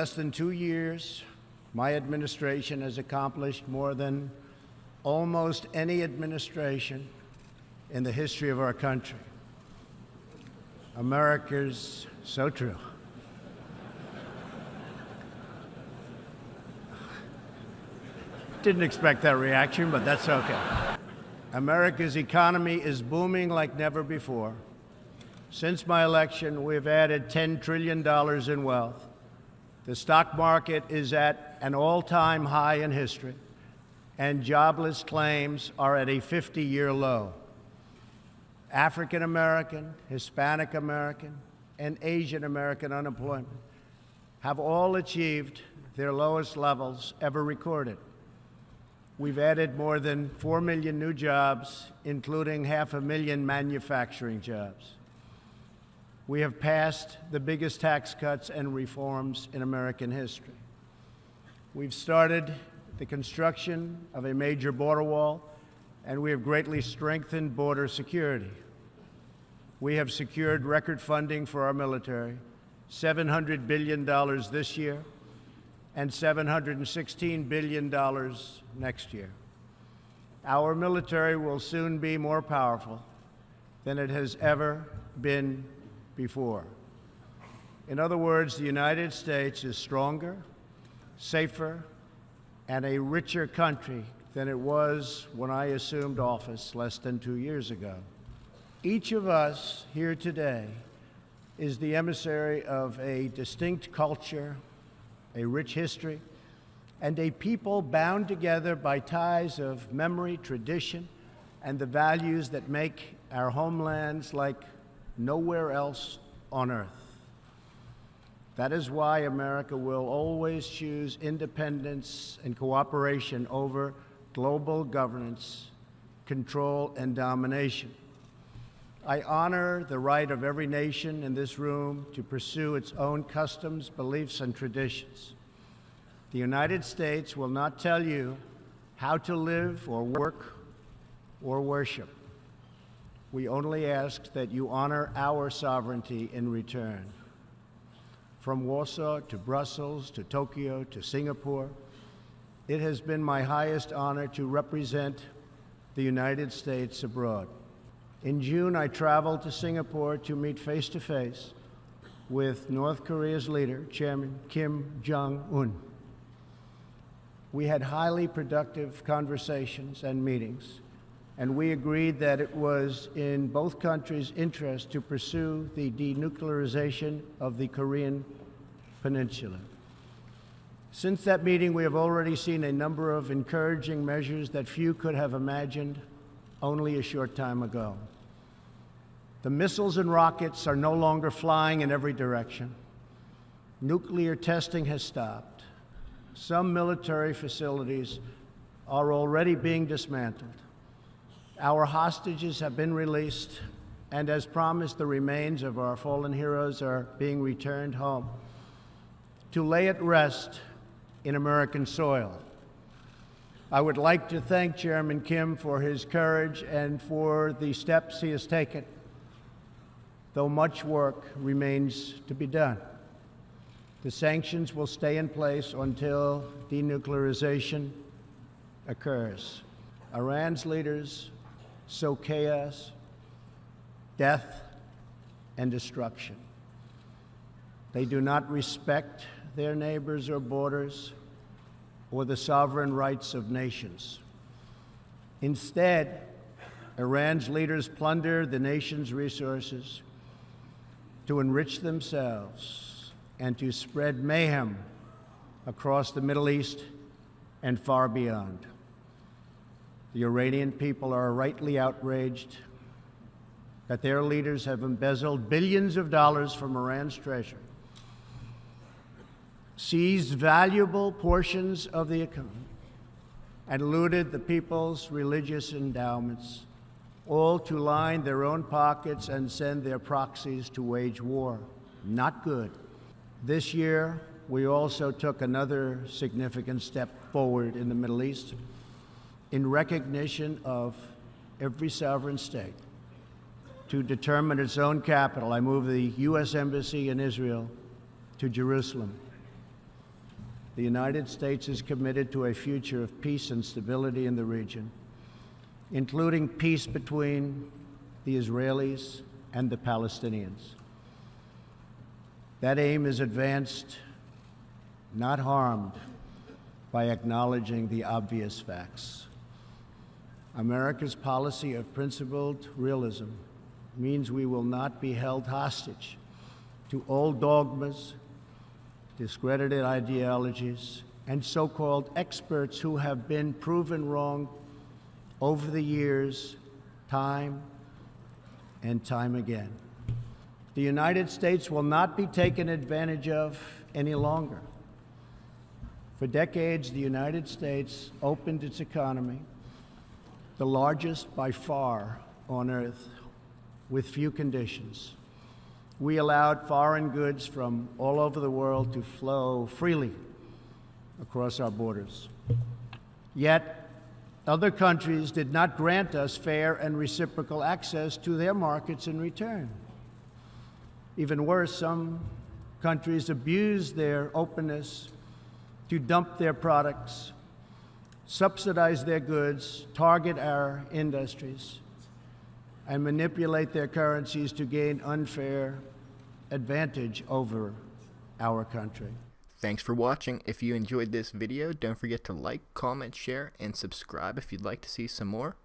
less than 2 years, my administration has accomplished more than almost any administration in the history of our country. America's so true. Didn't expect that reaction, but that's okay. America's economy is booming like never before. Since my election, we've added $10 trillion in wealth. The stock market is at an all-time high in history, and jobless claims are at a 50-year low. African American, Hispanic American, and Asian American unemployment have all achieved their lowest levels ever recorded. We've added more than 4 million new jobs, including 500,000 manufacturing jobs. We have passed the biggest tax cuts and reforms in American history. We've started the construction of a major border wall, and we have greatly strengthened border security. We have secured record funding for our military, $700 billion this year, and $716 billion next year. Our military will soon be more powerful than it has ever been before. In other words, the United States is stronger, safer, and a richer country than it was when I assumed office less than 2 years ago. Each of us here today is the emissary of a distinct culture, a rich history, and a people bound together by ties of memory, tradition, and the values that make our homelands like nowhere else on earth. That is why America will always choose independence and cooperation over global governance, control, and domination. I honor the right of every nation in this room to pursue its own customs, beliefs, and traditions. The United States will not tell you how to live or work or worship. We only ask that you honor our sovereignty in return. From Warsaw to Brussels to Tokyo to Singapore, it has been my highest honor to represent the United States abroad. In June, I traveled to Singapore to meet face-to-face with North Korea's leader, Chairman Kim Jong-un. We had highly productive conversations and meetings, and we agreed that it was in both countries' interest to pursue the denuclearization of the Korean Peninsula. Since that meeting, we have already seen a number of encouraging measures that few could have imagined only a short time ago. The missiles and rockets are no longer flying in every direction. Nuclear testing has stopped. Some military facilities are already being dismantled. Our hostages have been released, and as promised, the remains of our fallen heroes are being returned home to lay at rest in American soil. I would like to thank Chairman Kim for his courage and for the steps he has taken, though much work remains to be done. The sanctions will stay in place until denuclearization occurs. Iran's leaders sow chaos, death, and destruction. They do not respect their neighbors or borders or the sovereign rights of nations. Instead, Iran's leaders plunder the nation's resources to enrich themselves and to spread mayhem across the Middle East and far beyond. The Iranian people are rightly outraged that their leaders have embezzled billions of dollars from Iran's treasury, seized valuable portions of the economy, and looted the people's religious endowments, all to line their own pockets and send their proxies to wage war. Not good. This year, we also took another significant step forward in the Middle East in recognition of every sovereign state to determine its own capital. I moved the U.S. Embassy in Israel to Jerusalem. the United States is committed to a future of peace and stability in the region, including peace between the Israelis and the Palestinians. That aim is advanced, not harmed, by acknowledging the obvious facts. America's policy of principled realism means we will not be held hostage to old dogmas, discredited ideologies, and so-called experts who have been proven wrong over the years, time and time again. The United States will not be taken advantage of any longer. For decades, the United States opened its economy, the largest by far on earth, with few conditions. We allowed foreign goods from all over the world to flow freely across our borders. Yet, other countries did not grant us fair and reciprocal access to their markets in return. Even worse, some countries abused their openness to dump their products, subsidize their goods, target our industries, and manipulate their currencies to gain unfair advantage over our country. Thanks for watching. If you enjoyed this video, don't forget to like, comment, share, and subscribe if you'd like to see some more.